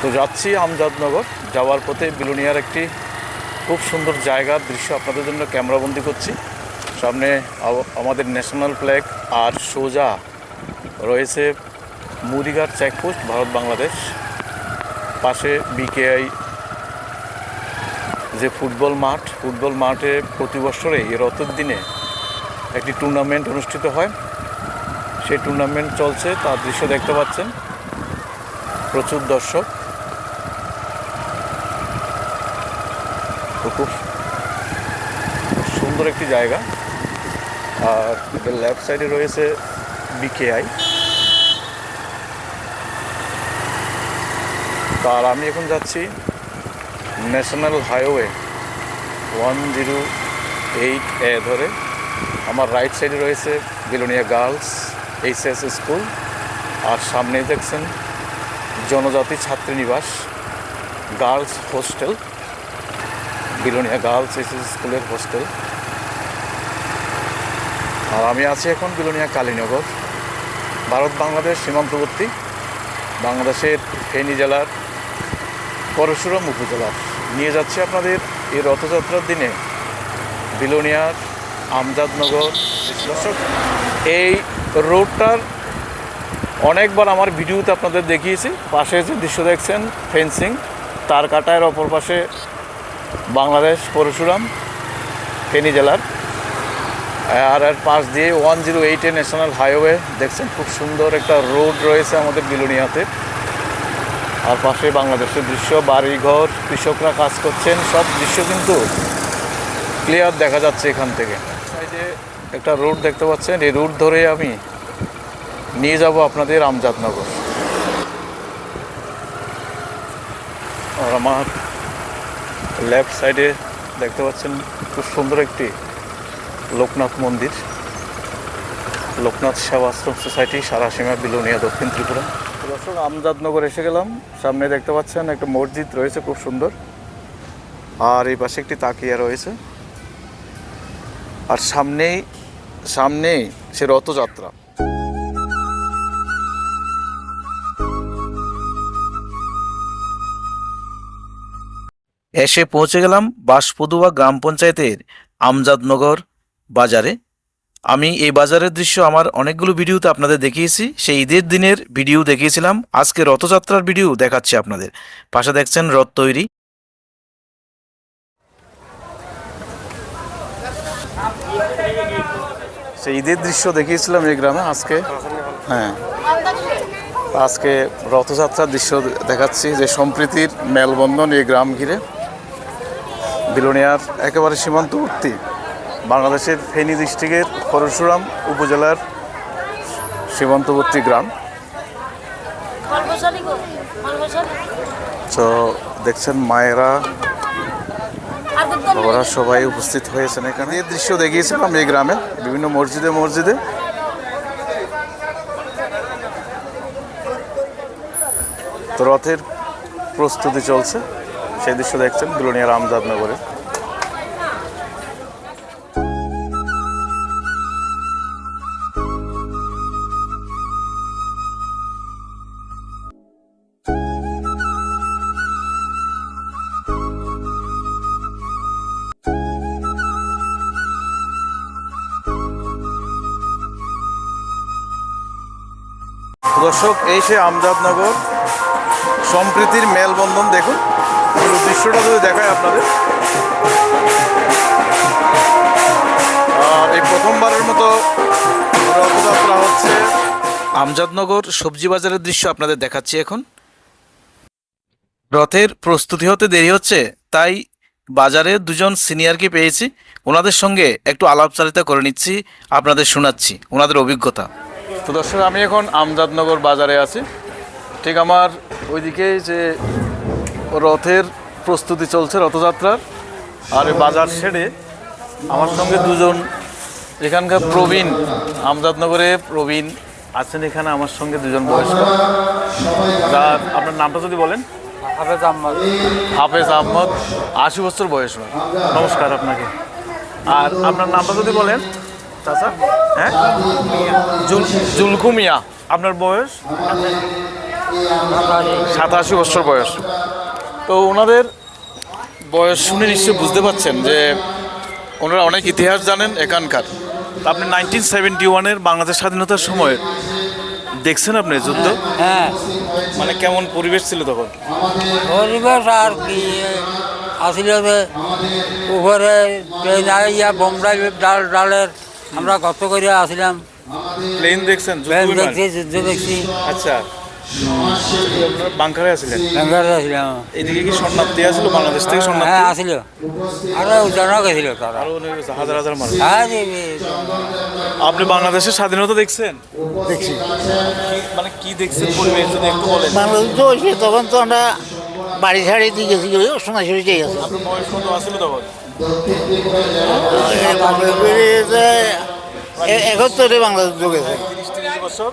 তো যাচ্ছি আমজাদনগর, যাওয়ার পথে বিলোনিয়ার একটি খুব সুন্দর জায়গার দৃশ্য আপনাদের জন্য ক্যামেরাবন্দি করছি। সামনে আমাদের ন্যাশনাল ফ্ল্যাগ, আর সোজা রয়েছে মুদিঘাট চেকপোস্ট, ভারত বাংলাদেশ। পাশে বিকেআই যে ফুটবল মাঠে প্রতি বছরে এই রথের দিনে একটি টুর্নামেন্ট অনুষ্ঠিত হয়। সেই টুর্নামেন্ট চলছে, তার দৃশ্য দেখতে পাচ্ছেন, প্রচুর দর্শক। খুব সুন্দর একটি জায়গা। আর লেফট সাইডে রয়েছে বিকেআই। আর আমি এখন যাচ্ছি ন্যাশনাল হাইওয়ে 108A ধরে। আমার রাইট সাইডে রয়েছে বিলোনিয়া গার্লস এইচএস স্কুল, আর সামনে দেখছেন জনজাতি ছাত্রীনিবাস girls hostel, Belonia girls HS স্কুলের হোস্টেল। আর আমি আছি এখন বিলোনিয়া কালীনগর, ভারত বাংলাদেশ সীমান্তবর্তী, বাংলাদেশের ফেনী জেলার পরশুরাম উপজেলার। নিয়ে যাচ্ছি আপনাদের এই রথযাত্রার দিনে বিলোনিয়ার আমজাদনগর। দর্শক, এই রোডটার অনেকবার আমার ভিডিওতে আপনাদের দেখিয়েছি। পাশে যে দৃশ্য দেখছেন ফেন্সিং, তার কাটায়ের অপর পাশে বাংলাদেশ পরশুরাম ফেনী জেলার। আর পাশ দিয়ে 108A ন্যাশনাল হাইওয়ে দেখছেন। খুব সুন্দর একটা রোড রয়েছে আমাদের বিলোনিয়াতে। আর পাশে বাংলাদেশের দৃশ্য, বাড়িঘর, কৃষকরা কাজ করছেন, সব দৃশ্য কিন্তু ক্লিয়ার দেখা যাচ্ছে এখান থেকে। সাইডে একটা রোড দেখতে পাচ্ছেন, এই রোড ধরে আমি নিয়ে যাব আপনাদের আমজাদনগর। আর আমার লেফট সাইডে দেখতে পাচ্ছেন খুব সুন্দর একটি লোকনাথ মন্দির, লোকনাথ সেবাশ্রম সোসাইটি, সারাসীমা, বিলোনিয়া, দক্ষিণ ত্রিপুরা। দর্শক, আমজাদনগর এসে গেলাম। সামনে দেখতে পাচ্ছেন একটা মসজিদ রয়েছে খুব সুন্দর, আর এই পাশে একটি তাকিয়া রয়েছে। আর সামনেই সে রথযাত্রা। এসে পৌঁছে গেলাম বাঁশপদুয়া গ্রাম পঞ্চায়েতের আমজাদনগর বাজারে। আমি এই বাজারের দৃশ্য আমার অনেকগুলো ভিডিওতে আপনাদের দেখিয়েছি। সেই ঈদের দিনের ভিডিও দেখিয়েছিলাম, আজকে রথযাত্রার ভিডিও দেখাচ্ছি আপনাদের। পাশে দেখছেন রথ তৈরি। সেই ঈদের দৃশ্য দেখিয়েছিলাম এই গ্রামে। আজকে রথযাত্রার দৃশ্য দেখাচ্ছি, যে সম্প্রীতির মেলবন্ধন এই গ্রাম ঘিরে। বিলোনিয়ার একেবারে সীমান্তবর্তী, বাংলাদেশের ফেনী ডিস্ট্রিক্টের পরশুরাম উপজেলার সীমান্তবর্তী গ্রাম। তো দেখছেন মায়েরা, বাবারা সবাই উপস্থিত হয়েছেন এখানে। এই দৃশ্য দেখিয়েছিলাম এই গ্রামে বিভিন্ন মসজিদে। তো রথের প্রস্তুতি চলছে, সেই দৃশ্য দেখছেন বিলোনিয়ার আমজাদনগরে। দর্শক, এই সে আমজাদনগর, সম্প্রীতির মেলবন্ধন। দেখুন দৃশ্যটা যদি দেখায় আপনাদের। আর এই প্রথমবারের মতো রথযাত্রা হচ্ছে আমজাদনগর সবজি বাজারের দৃশ্য আপনাদের দেখাচ্ছি এখন। রথের প্রস্তুতি হতে দেরি হচ্ছে, তাই বাজারে দুজন সিনিয়রকে পেয়েছি, ওনাদের সঙ্গে একটু আলাপচারিতা করে নিচ্ছি, আপনাদের শোনাচ্ছি ওনাদের অভিজ্ঞতা। তো দর্শক, আমি এখন আমজাদনগর বাজারে আছি। ঠিক আমার ওইদিকে যে রথের প্রস্তুতি চলছে রথযাত্রার, আর বাজার ছেড়ে আমার সঙ্গে দুজন এখানকার প্রবীণ, আমজাদনগরে প্রবীণ আছেন এখানে আমার সঙ্গে, দুজন বয়স্ক। আপনার নামটা যদি বলেন। হাফেজ আহমদ, 80 বছর বয়স। নমস্কার আপনাকে। আর আপনার নামটা যদি বলেন। চাচা, হ্যাঁ, জুলকু মিয়া। আপনার বয়স? 87 বছর বয়স। তো ওনাদের বয়স শুনে নিশ্চয়ই বুঝতে পারছেন যে ওনারা অনেক ইতিহাস জানেন এখানকার। তো আপনি 1971-এর বাংলাদেশ স্বাধীনতার সময় দেখছেন আপনি যুদ্ধ? হ্যাঁ, মানে কেমন পরিবেশ ছিল তখন? পরিবেশ আর কি আসিল যে উপরে বোমরা ডালের আমরা গত করে আসিলাম। প্লেন দেখছেন? প্লেন দেখছি, যুদ্ধ দেখছি। আচ্ছা, বাংকারে আছিলেন? বেঙ্গালুরু আসিলাম। এদিকে কি শরণার্থী আসলো বাংলাদেশ থেকে? হ্যাঁ শরণার্থী আসিল, আরো জনক গেছিল তারা। আরো অনেক আছে, হাজার হাজার মানুষ। হ্যাঁ আপনি বাংলাদেশের স্বাধীনতা দেখছেন? দেখছি মানে কি দেখছেন পরিবেশ যদি একটু বলেন। বাংলাদেশ তো হয়েছে তখন তো আমরা বাড়ি ছাড়ি দিয়ে গেছি সোনাঝুরি যাই আছে আপনার বয়স কত আসছিল তখন? 71-এ বাংলাদেশ ঢুকেছে। 30 বছর।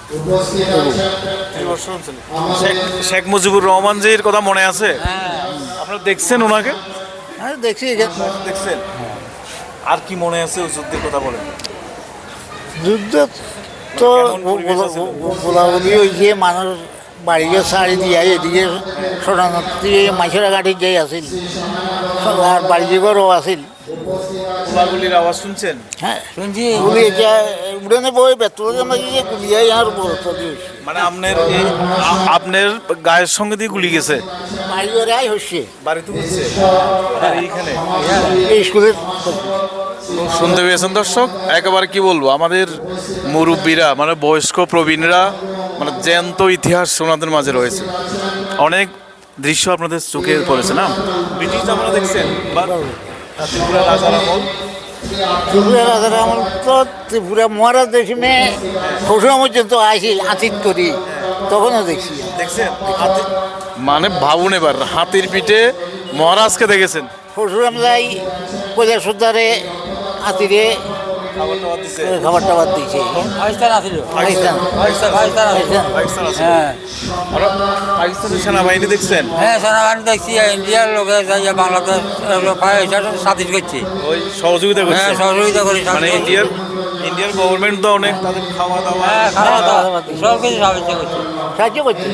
30 বছর হচ্ছিল। শেখ মুজিবুর রহমান জির কথা মনে আছে? আপনারা দেখছেন ওনাকে? হ্যাঁ দেখছি দেখছেন? আর কি মনে আছে ওই যুদ্ধের কথা বলেন। যুদ্ধ তো গোলাগুলি হয়েছে, মানুষ বাড়িকে ছাড়ি দিয়ে এদিকে শরণার্থী মাছেরা গাঠি যাই আসিল, আর বাড়িতে ঘরও আসিল। গোলাগুলির আওয়াজ শুনছেন? হ্যাঁ শুনছি। গুলি উড়ানে বই বেতন গুলিয়াই আর মানে আপনার গায়ের সঙ্গে দিয়ে গুলি গেছে? বাড়ি ঘরে আই হচ্ছে, বাড়িতে হচ্ছে এইখানে স্কুলের। শুনতে পেয়েছেন দর্শক? একেবারে কি বলবো, আমাদের মুরব্বীরা মানে বয়স্ক প্রবীণরা মানে জ্যান্ত ইতিহাস ওনাদের মাঝে রয়েছে। অনেক দৃশ্য আপনাদের চোখে পড়েছে না? ব্রিটিশ আমরা দেখছেন বা ত্রিপুরা রাজার আমল। ত্রিপুরা রাজার আমল তো ত্রিপুরা মহারাজ দেশে শ্বশুর পর্যন্ত আইসিল আতিত করি, তখনও দেখছি। দেখছেন? মানে ভাবুন এবার, হাতির পিঠে মহারাজকে দেখেছেন। শ্বশুর যাই পয়লা সুদ্ধারে হাতিরে খাবার টাবার দিয়েছে। পাকিস্তান আসিল। পাকিস্তান হ্যাঁ পাকিস্তানের সেনাবাহিনী দেখছেন? হ্যাঁ, সেনাবাহিনী দেখছি। ইন্ডিয়ার লোকে যাই বাংলাদেশ স্বাধীন করছে। ওই সহযোগিতা করছে? হ্যাঁ, সহযোগিতা করি। মানে ইন্ডিয়ার গভর্নমেন্ট তো অনেক তাদের খাওয়া দাওয়া। হ্যাঁ, খাওয়া দাওয়া সব কিছু সাহায্য করছে। সাহায্য করছে।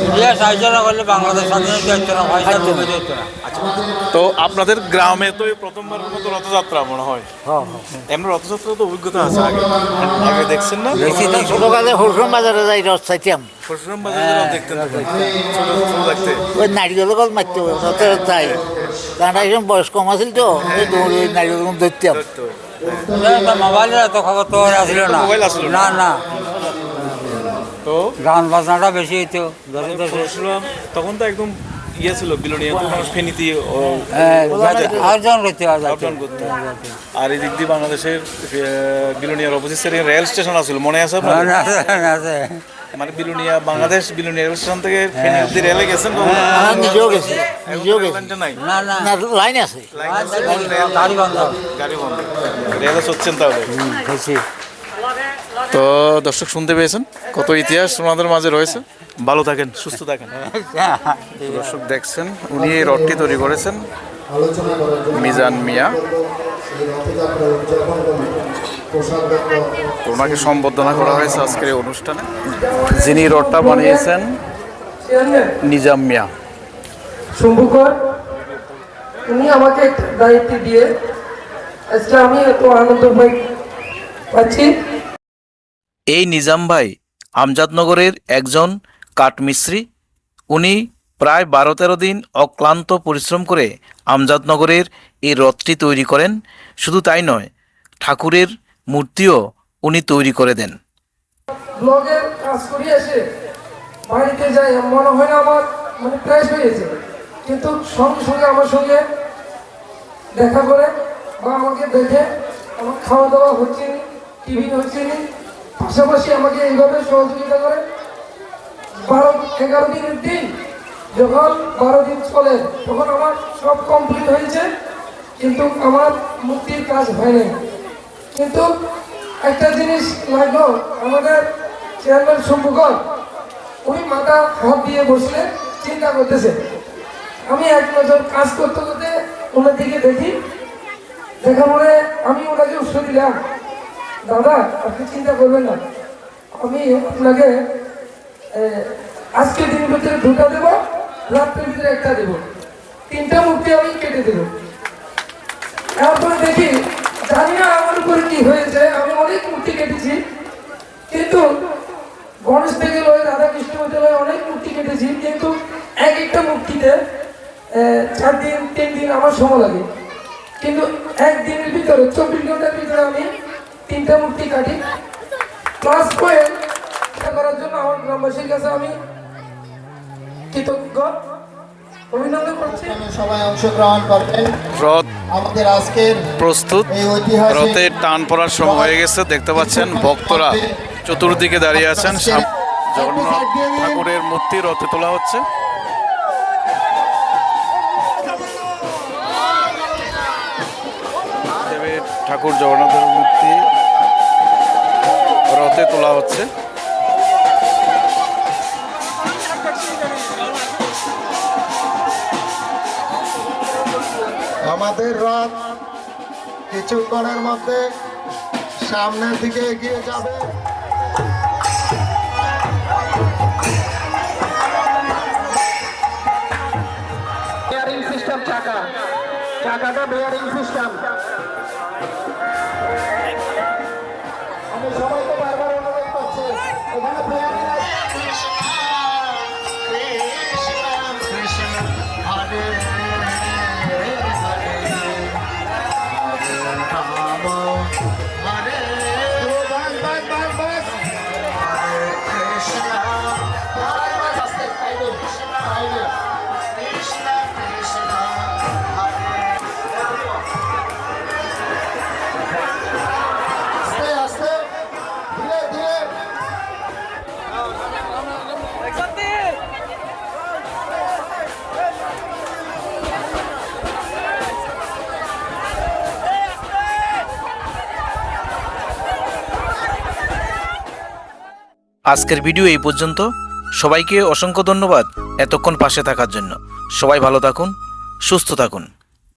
ইন্ডিয়া সাহায্য না করলে বাংলাদেশ স্বাধীনতা হতো না, পয়সা জমে হতো না। তো আপনাদের গ্রামে তো এই প্রথমবার মতো রথযাত্রা মনে হয়? হ্যাঁ এমনি রথযাত্রা তো অভিজ্ঞতা আছে আগে, আগে দেখছেন না? দেখছি তো, ছোটকালে হরসুম বাজারে যাই রথ চাইতাম। পরশুরাম বাজারে রথ দেখতেন ছোট ছোট থাকতে? ওই নারিকেল গল মারতে হবে রথের যাই, কারণ একজন বয়স কম আছিল তো, ওই দৌড়ে নারিকেল ধরতাম। মোবাইলের এত খবর তো আসিল না। মোবাইল আসলো না না, তো গান বাজনাটা বেশি হইতো পরশুরাম তখন তো একদম ইয়ে ছিল, বিলোনিয়া তো মানুষ ফেনীতে অর্জন করতে অর্জন করতো। আর এই দিক দিয়ে বাংলাদেশের বিলোনিয়ার অপোজিট সাইডে রেল স্টেশন আছিল, মনে আছে আপনার? মানে বিলোনিয়া বাংলাদেশ বিলোনিয়া রেল স্টেশন থেকে ফেনী অব্দি রেলে গেছেন? নিজেও গেছি, নিজেও গেছি। নাই না না, না, লাইন আছে। গাড়ি বন্ধ। গাড়ি বন্ধ, রেলে চড়ছেন তাহলে? তো দর্শক শুনতে পেয়েছেন কত ইতিহাস ওনাদের মাঝে রয়েছে। ভালো থাকেন, সুস্থ থাকেন। দর্শক দেখছেন উনি এই রথটি তৈরি করেছেন, মিজান মিয়া। ওনাকে সম্বর্ধনা করা হয়েছে আজকের এই অনুষ্ঠানে। যিনি রথটা বানিয়েছেন নিজাম মিয়া। শম্ভুকর, উনি আমাকে দায়িত্ব দিয়ে আজকে আমি এত আনন্দ পাচ্ছি। এই নিজাম ভাই আমজাদনগরের একজন কাঠমিস্ত্রি। উনি প্রায় 12-13 দিন অক্লান্ত পরিশ্রম করে আমজাদনগরের এই রথটি তৈরি করেন। শুধু তাই নয়, ঠাকুরের মূর্তিও উনি তৈরি করে দেন। ব্লগের কাজ করি এসে বাড়িতে যাই, মনে হয় না আমার মানে ফ্রেশ হয়েছে, কিন্তু সঙ্গে সঙ্গে আমার সঙ্গে দেখা করে বা আমাকে দেখে আমার খাওয়া দাওয়া হচ্ছে না, টিফিন হচ্ছে না, পাশাপাশি আমাকে এইভাবে সহযোগিতা করে। 12-11 দিনের দিন যখন 12 দিন চলে তখন আমার সব কমপ্লিট হয়েছে, কিন্তু আমার মুক্তির কাজ হয়নি। কিন্তু একটা জিনিস লাগলো, আমাদের চেয়ারম্যান শম্ভুকর উনি মাথা হাত দিয়ে বসলে চিন্তা করতেছে। আমি এক নজর কাজ করতে করতে ওনার দিকে দেখি, দেখা মনে আমি ওনাকে উৎসাহ দিলাম, দাদা আপনি চিন্তা করবেন না, আমি আপনাকে আজকের দিনের ভিতরে 2টা দেবো, রাত্রের ভিতরে 1টা দেবো, 3টা মূর্তি আমি কেটে দেবো। এরপরে দেখি, জানি না আমার উপরে কি হয়েছে, আমি অনেক মূর্তি কেটেছি, কিন্তু গণেশ থেকে লয়ে রাধাকৃষ্ণ হতে লয়ে অনেক মূর্তি কেটেছি, কিন্তু এক একটা মূর্তিতে 4 দিন 3 দিন আমার সময় লাগে। কিন্তু একদিনের ভিতরে 24 ঘন্টার ভিতরে আমি 3টা মূর্তি কাটি। প্লাস পয়েন্ট করার জন্য আমার গ্রামবাসীর কাছে আমি কৃতজ্ঞ, অভিনন্দন করছি। সবাই অংশগ্রহণ করবেন। রথ আমাদের আজকের প্রস্তুত, এই ঐতিহাসিক রথের টান পড়ার সময় হয়ে গেছে। দেখতে পাচ্ছেন ভক্তরা চতুর্দিকে দাঁড়িয়ে আছেন। জগন্নাথ ঠাকুরের মূর্তি রথে তোলা হচ্ছে। দেবের ঠাকুর জগন্নাথের মূর্তি রথে তোলা হচ্ছে। আমাদের রথ কিছুক্ষণের মধ্যে সামনের দিকে এগিয়ে যাবে। বেয়ারিং সিস্টেম, চাকাটা বেয়ারিং সিস্টেম। আমি সবাইকে বারবার অনুরোধ করছি, এখানে বেয়ারিং আজকের ভিডিও এই পর্যন্ত। সবাইকে অসংখ্য ধন্যবাদ এতক্ষণ পাশে থাকার জন্য। সবাই ভালো থাকুন, সুস্থ থাকুন।